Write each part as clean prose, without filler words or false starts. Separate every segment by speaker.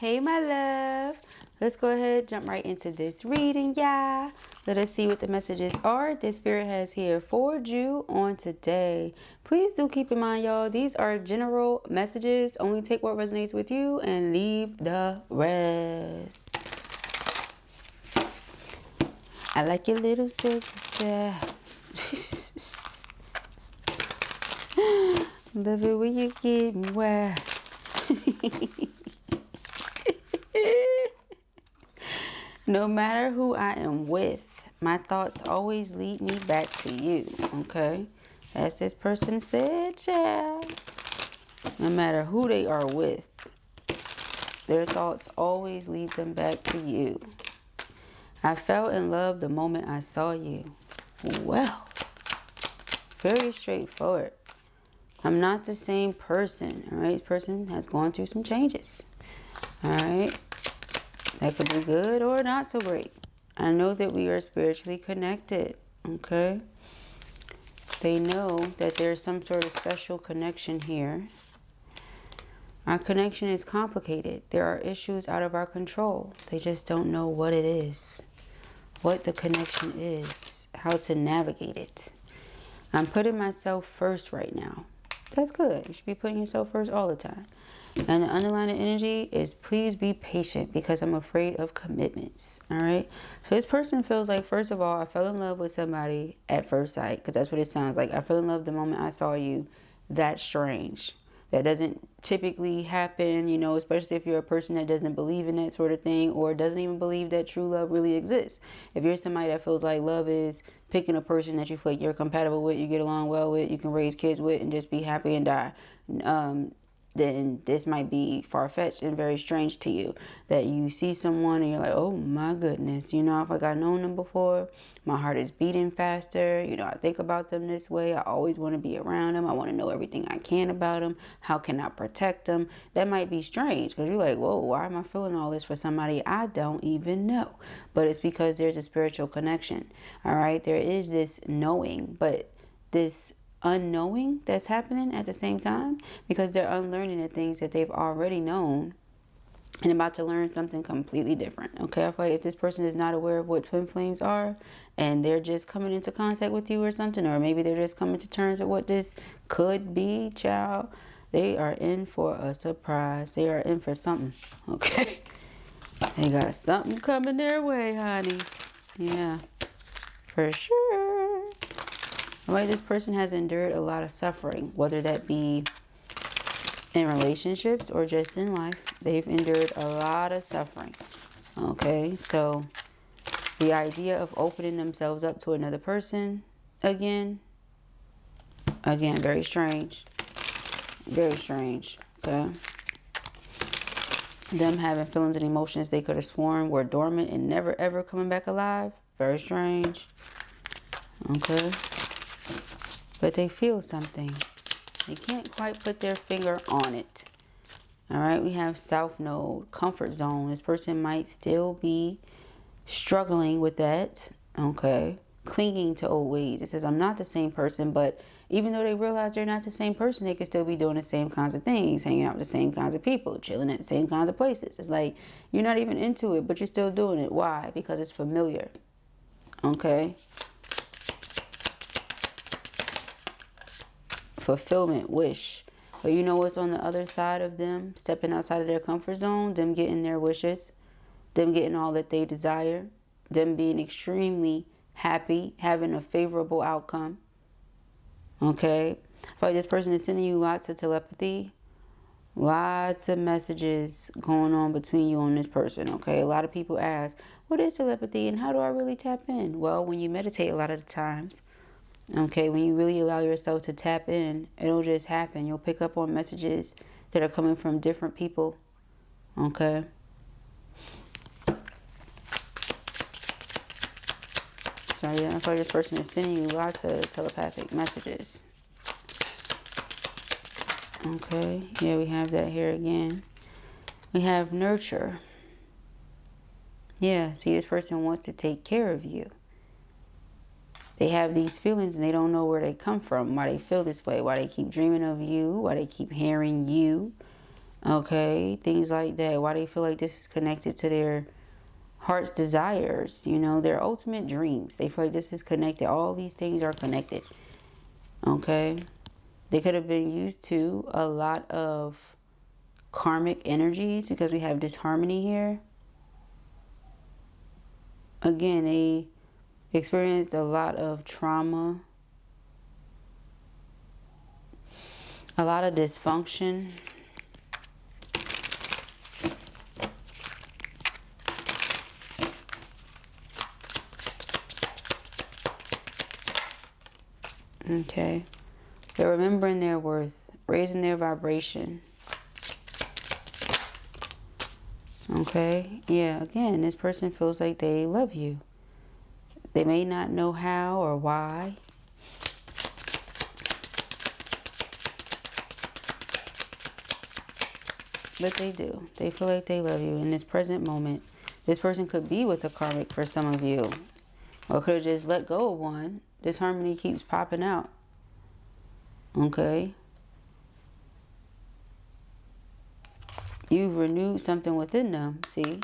Speaker 1: Hey, my love. Let's go ahead, jump right into this reading, yeah. Let us see what the messages are that Spirit has here for you on today. Please do keep in mind, y'all, these are general messages. Only take what resonates with you and leave the rest. I like your little sister. Love it when you get me wet. No matter who I am with, my thoughts always lead me back to you. Okay? As this person said, child. No matter who they are with, their thoughts always lead them back to you. I fell in love the moment I saw you. Well, very straightforward. I'm not the same person. All right? This person has gone through some changes. All right? That could be good or not so great. I know that we are spiritually connected. Okay? They know that there's some sort of special connection here. Our connection is complicated. There are issues out of our control. They just don't know what it is. What the connection is. How to navigate it. I'm putting myself first right now. That's good. You should be putting yourself first all the time. And the underlying energy is please be patient because I'm afraid of commitments. All right. So this person feels like, first of all, I fell in love with somebody at first sight, because that's what it sounds like. I fell in love the moment I saw you. That's strange. That doesn't typically happen, you know, especially if you're a person that doesn't believe in that sort of thing or doesn't even believe that true love really exists. If you're somebody that feels like love is picking a person that you feel like you're compatible with, you get along well with, you can raise kids with, and just be happy and die, then this might be far-fetched and very strange to you. That you see someone and you're like, oh my goodness, you know, if I got known them before, my heart is beating faster. You know, I think about them this way. I always want to be around them. I want to know everything I can about them. How can I protect them? That might be strange because you're like, whoa, why am I feeling all this for somebody I don't even know? But it's because there's a spiritual connection. All right, there is this knowing, but this unknowing that's happening at the same time, because they're unlearning the things that they've already known and about to learn something completely different. Okay, I feel like if this person is not aware of what twin flames are and they're just coming into contact with you or something, or maybe they're just coming to terms with what this could be, child, they are in for a surprise. They are in for something. Okay, they got something coming their way, honey. Yeah, for sure. Right, this person has endured a lot of suffering, whether that be in relationships or just in life. They've endured a lot of suffering. Okay, so the idea of opening themselves up to another person again, very strange. Very strange. Okay. Them having feelings and emotions they could have sworn were dormant and never ever coming back alive. Very strange. Okay. But they feel something. They can't quite put their finger on it. All right, we have South Node, comfort zone. This person might still be struggling with that. Okay, clinging to old ways. It says, I'm not the same person, but even though they realize they're not the same person, they can still be doing the same kinds of things, hanging out with the same kinds of people, chilling at the same kinds of places. It's like you're not even into it, but you're still doing it. Why? Because it's familiar. Okay. Fulfillment, wish. But you know what's on the other side of them stepping outside of their comfort zone? Them getting their wishes, them getting all that they desire, them being extremely happy, having a favorable outcome. Okay, I feel like this person is sending you lots of telepathy, lots of messages going on between you and this person. Okay, a lot of people ask, what is telepathy and how do I really tap in? Well, when you meditate a lot of the times, okay, when you really allow yourself to tap in, it'll just happen. You'll pick up on messages that are coming from different people. Okay. So yeah, I feel like this person is sending you lots of telepathic messages. Okay. Yeah, we have that here again. We have nurture. Yeah, see, this person wants to take care of you. They have these feelings and they don't know where they come from, why they feel this way, why they keep dreaming of you, why they keep hearing you. Okay, things like that. Why they feel like this is connected to their heart's desires, you know, their ultimate dreams. They feel like this is connected. All these things are connected. Okay, they could have been used to a lot of karmic energies because we have disharmony here. Again, they experienced a lot of trauma, a lot of dysfunction. Okay, they're remembering their worth, raising their vibration. Okay, yeah, again, this person feels like they love you. They may not know how or why. But they do. They feel like they love you in this present moment. This person could be with a karmic for some of you. Or could have just let go of one. This harmony keeps popping out. Okay. You've renewed something within them. See?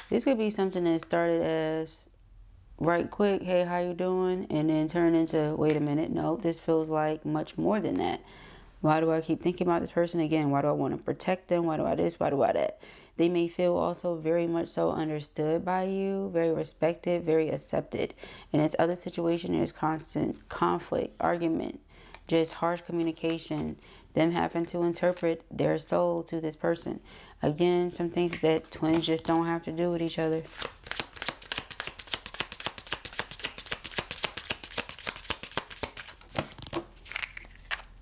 Speaker 1: This could be something that started as right quick, hey, how you doing? And then turned into, wait a minute, no, this feels like much more than that. Why do I keep thinking about this person again? Why do I want to protect them? Why do I this? Why do I that? They may feel also very much so understood by you, very respected, very accepted. In this other situation, there's constant conflict, argument, just harsh communication, them having to interpret their soul to this person. Again, some things that twins just don't have to do with each other.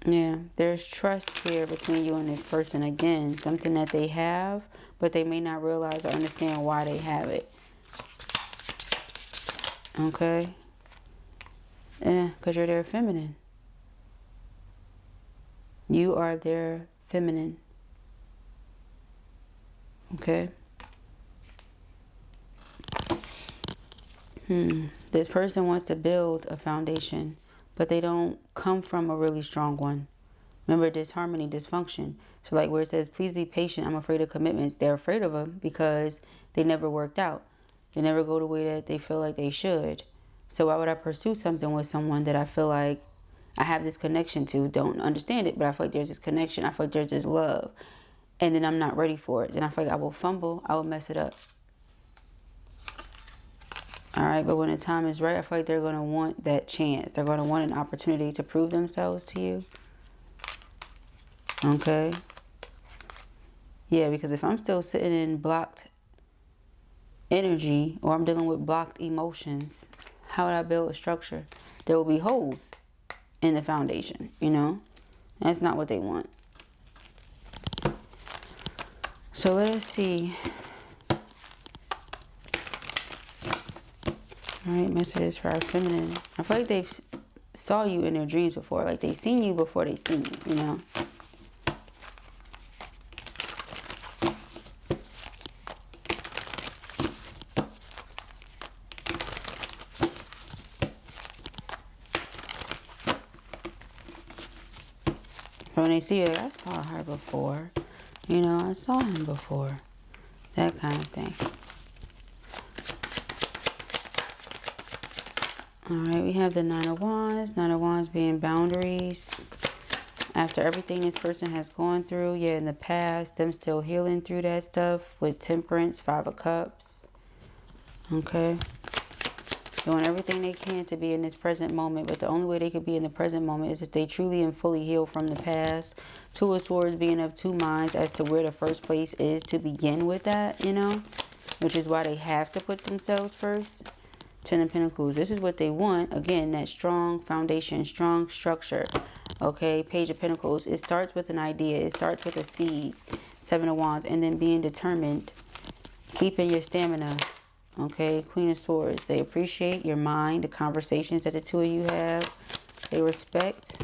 Speaker 1: Yeah, there's trust here between you and this person. Again, something that they have, but they may not realize or understand why they have it. Okay? Yeah, because you're their feminine. You are their feminine. Okay? This person wants to build a foundation, but they don't come from a really strong one. Remember, disharmony, dysfunction. So like where it says, please be patient, I'm afraid of commitments. They're afraid of them because they never worked out. They never go the way that they feel like they should. So why would I pursue something with someone that I feel like I have this connection to? Don't understand it, but I feel like there's this connection. I feel like there's this love. And then I'm not ready for it. Then I feel like I will fumble. I will mess it up. All right, but when the time is right, I feel like they're going to want that chance. They're going to want an opportunity to prove themselves to you. Okay? Yeah, because if I'm still sitting in blocked energy or I'm dealing with blocked emotions, how would I build a structure? There will be holes in the foundation, you know? That's not what they want. So let us see. All right, messages for our feminine. I feel like they've saw you in their dreams before. Like they've seen you before they seen you, you know? When they see you, like, I saw her before. You know, I saw him before. That kind of thing. Alright, we have the Nine of Wands. Nine of Wands being boundaries. After everything this person has gone through, yeah, in the past, them still healing through that stuff with Temperance, Five of Cups. Okay. Doing everything they can to be in this present moment, but the only way they could be in the present moment is if they truly and fully heal from the past. Two of Swords being of two minds as to where the first place is to begin with that, you know, which is why they have to put themselves first. Ten of Pentacles, this is what they want. Again, that strong foundation, strong structure. Okay, Page of Pentacles, it starts with an idea, it starts with a seed. Seven of Wands, and then being determined, keeping your stamina. Okay, Queen of Swords, they appreciate your mind, the conversations that the two of you have. They respect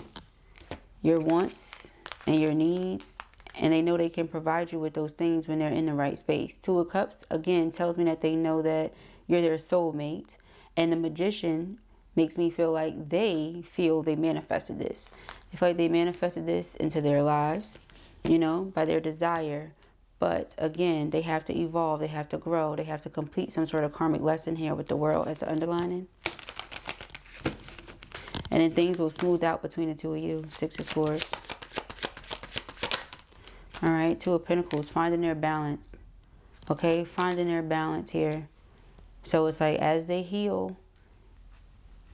Speaker 1: your wants and your needs, and they know they can provide you with those things when they're in the right space. Two of Cups, again, tells me that they know that you're their soulmate. And the Magician makes me feel like they feel they manifested this. They feel like they manifested this into their lives. you know, by their desire. But again, they have to evolve, they have to grow, they have to complete some sort of karmic lesson here with the world as the underlining. And then things will smooth out between the two of you. Six of Swords. All right, Two of Pentacles, finding their balance. Okay, finding their balance here. So it's like as they heal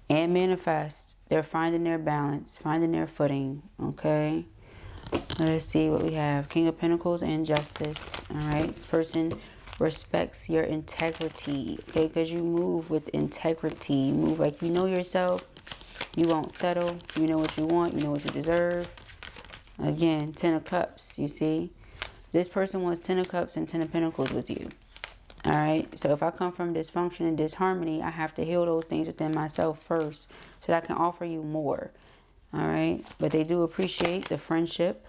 Speaker 1: and manifest, they're finding their balance, finding their footing. Okay, let's see what we have. King of Pentacles and Justice. All right, this person respects your integrity. Okay, because you move with integrity. You move like you know yourself. You won't settle. You know what you want. You know what you deserve. Again, Ten of Cups, you see. This person wants Ten of Cups and Ten of Pentacles with you. All right. So if I come from dysfunction and disharmony, I have to heal those things within myself first so that I can offer you more. All right. But they do appreciate the friendship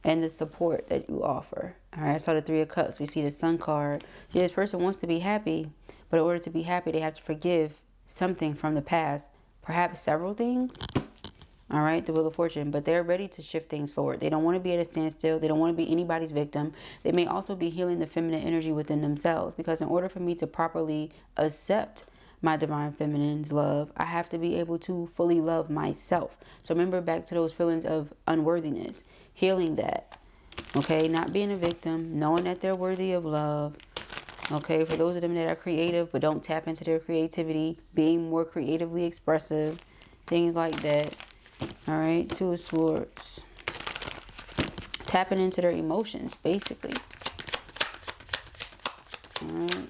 Speaker 1: and the support that you offer. All right. I saw the Three of Cups. We see the Sun card. Yeah, this person wants to be happy. But in order to be happy, they have to forgive something from the past. Perhaps several things. All right, the Wheel of Fortune, but they're ready to shift things forward. They don't want to be at a standstill. They don't want to be anybody's victim. They may also be healing the feminine energy within themselves, because in order for me to properly accept my divine feminine's love, I have to be able to fully love myself. So remember back to those feelings of unworthiness, healing that. Okay, not being a victim, knowing that they're worthy of love. Okay, for those of them that are creative but don't tap into their creativity, being more creatively expressive, things like that. All right, Two of Swords. Tapping into their emotions, basically. All right.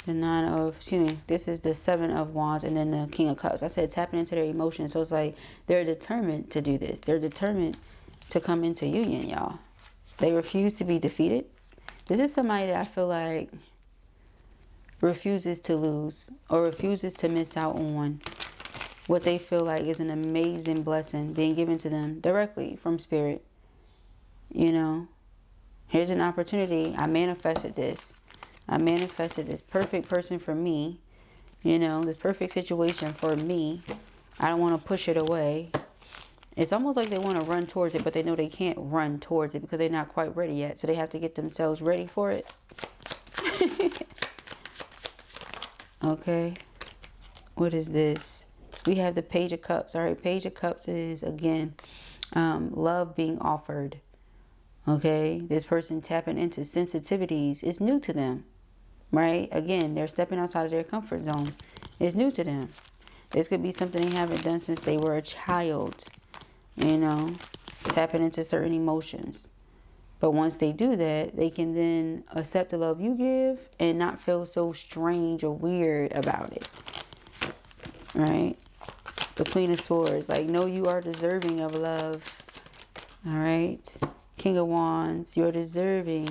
Speaker 1: The Nine of, excuse me, this is the Seven of Wands and then the King of Cups. I said tapping into their emotions. So it's like they're determined to do this. They're determined to come into union, y'all. They refuse to be defeated. This is somebody that I feel like refuses to lose or refuses to miss out on what they feel like is an amazing blessing being given to them directly from Spirit. You know, here's an opportunity. I manifested this. I manifested this perfect person for me. You know, this perfect situation for me. I don't want to push it away. It's almost like they want to run towards it, but they know they can't run towards it because they're not quite ready yet. So they have to get themselves ready for it. Okay. What is this? We have the Page of Cups. All right, Page of Cups is, again, love being offered. Okay, this person tapping into sensitivities is new to them, right? Again, they're stepping outside of their comfort zone. It's new to them. This could be something they haven't done since they were a child, you know, tapping into certain emotions. But once they do that, they can then accept the love you give and not feel so strange or weird about it, right? The Queen of Swords, like, know you are deserving of love. All right. King of Wands, you're deserving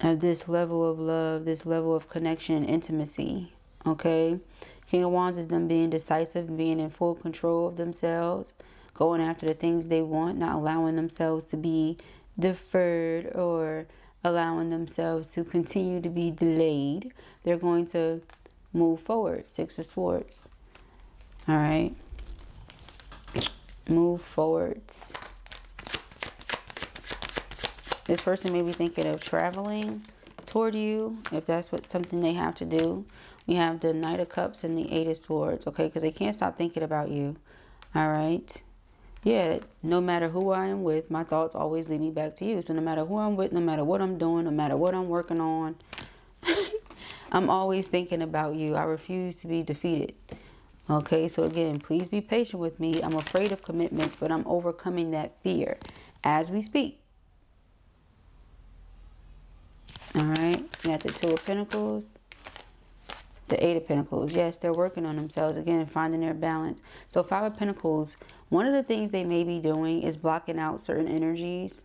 Speaker 1: of this level of love, this level of connection and intimacy. Okay. King of Wands is them being decisive, being in full control of themselves, going after the things they want, not allowing themselves to be deferred or allowing themselves to continue to be delayed. They're going to move forward. Six of Swords. All right. Move forwards. This person may be thinking of traveling toward you, if that's what something they have to do. We have the Knight of Cups and the Eight of Swords, okay? Because they can't stop thinking about you. All right. Yeah, no matter who I am with, my thoughts always lead me back to you. So no matter who I'm with, no matter what I'm doing, no matter what I'm working on, I'm always thinking about you. I refuse to be defeated. Okay, so again, please be patient with me. I'm afraid of commitments, but I'm overcoming that fear as we speak. All right, we got the Two of Pentacles, the Eight of Pentacles. Yes, they're working on themselves. Again, finding their balance. So Five of Pentacles, one of the things they may be doing is blocking out certain energies.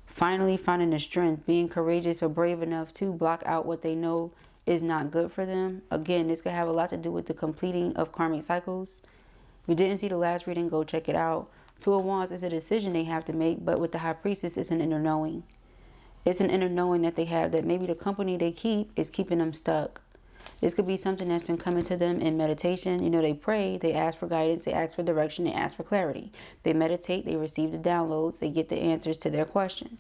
Speaker 1: Finally finding the strength, being courageous or brave enough to block out what they know is not good for them. Again, this could have a lot to do with the completing of karmic cycles. If you didn't see the last reading, go check it out. Two of Wands is a decision they have to make, but with the High Priestess, it's an inner knowing. It's an inner knowing that they have that maybe the company they keep is keeping them stuck. This could be something that's been coming to them in meditation. You know, they pray, they ask for guidance, they ask for direction, they ask for clarity. They meditate, they receive the downloads, they get the answers to their questions.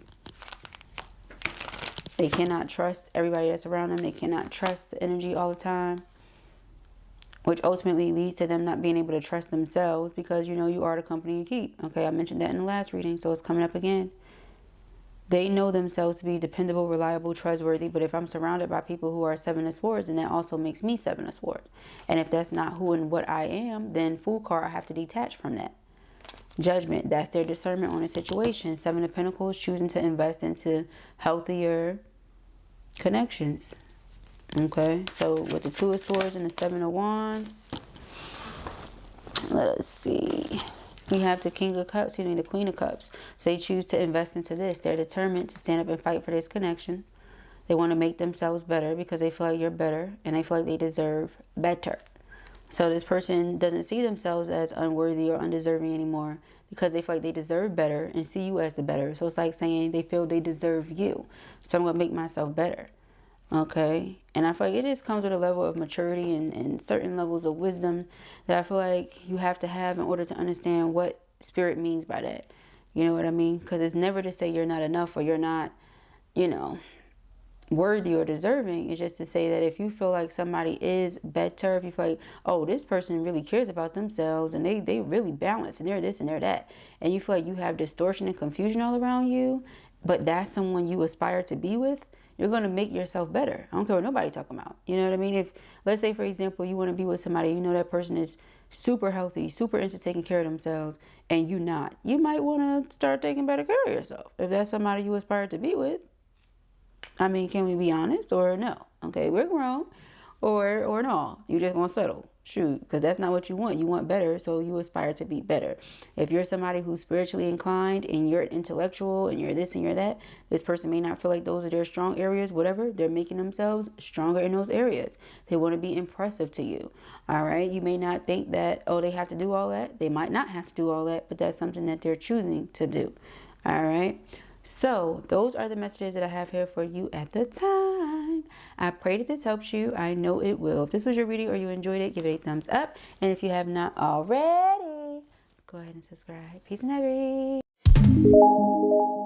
Speaker 1: They cannot trust everybody that's around them. They cannot trust the energy all the time, which ultimately leads to them not being able to trust themselves, because, you know, you are the company you keep. Okay, I mentioned that in the last reading, so it's coming up again. They know themselves to be dependable, reliable, trustworthy, but if I'm surrounded by people who are Seven of Swords, then that also makes me Seven of Swords. And if that's not who and what I am, then Fool card, I have to detach from that. Judgment, that's their discernment on a situation. Seven of Pentacles, choosing to invest into healthier connections. Okay, so with the Two of Swords and the Seven of Wands, let us see. We have the King of Cups and the Queen of Cups. So they choose to invest into this. They're determined to stand up and fight for this connection. They want to make themselves better because they feel like you're better and they feel like they deserve better. So this person doesn't see themselves as unworthy or undeserving anymore because they feel like they deserve better and see you as the better. So it's like saying they feel they deserve you. So I'm going to make myself better. Okay, and I feel like it just comes with a level of maturity and certain levels of wisdom that I feel like you have to have in order to understand what spirit means by that. You know what I mean? Because it's never to say you're not enough or you're not, you know, worthy or deserving. It's just to say that if you feel like somebody is better, if you feel like, oh, this person really cares about themselves and they really balance and they're this and they're that, and you feel like you have distortion and confusion all around you, but that's someone you aspire to be with, you're going to make yourself better. I don't care what nobody talking about. You know what I mean? If, let's say, for example, you want to be with somebody, you know that person is super healthy, super into taking care of themselves, and you not. You might want to start taking better care of yourself. If that's somebody you aspire to be with. I mean, can we be honest or no? Okay, we're grown. Or no, you just want to settle. Shoot, because that's not what you want. You want better, so you aspire to be better. If you're somebody who's spiritually inclined and you're intellectual and you're this and you're that, this person may not feel like those are their strong areas, whatever. They're making themselves stronger in those areas. They want to be impressive to you. All right, you may not think that, oh, they have to do all that. They might not have to do all that, but that's something that they're choosing to do. All right. So those are the messages that I have here for you at the time. I pray that this helps you. I know it will. If this was your reading or you enjoyed it, give it a thumbs up. And if you have not already, go ahead and subscribe. Peace and love.